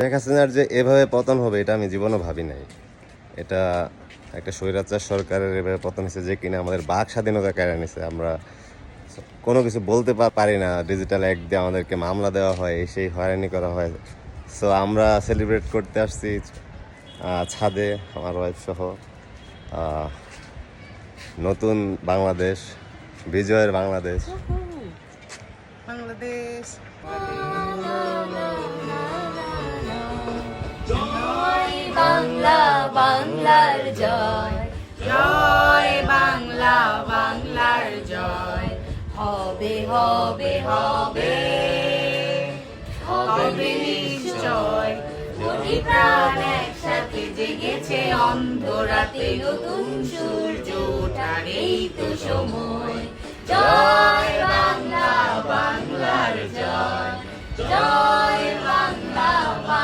শেখ হাসিনার যে এভাবে পতন হবে এটা আমি জীবনও ভাবি নাই। এটা একটা স্বৈরাচার সরকারের এভাবে পতন হয়েছে যে কিনা আমাদের বাক স্বাধীনতা কেড়ে নিছে। আমরা কোনো কিছু বলতে পারি না, ডিজিটাল অ্যাক্ট দিয়ে আমাদেরকে মামলা দেওয়া হয়, সেই হয়রানি করা হয়। সো আমরা সেলিব্রেট করতে আসছি ছাদে আমার ওয়াইফ সহ নতুন বাংলাদেশ, বিজয়ের বাংলাদেশ। বাংলাদেশ বাংলা বাংলার জয়, জয় বাংলা বাংলার জয়, হবে হবে হবে হবে নিশ্চয়। কোটি প্রাণ একসাথে জেগেছে অন্ধরাতে, নতুন সূর্য ওঠার এই তো সময়। জয় বাংলা বাংলার জয়, জয় বাংলা বাংলা।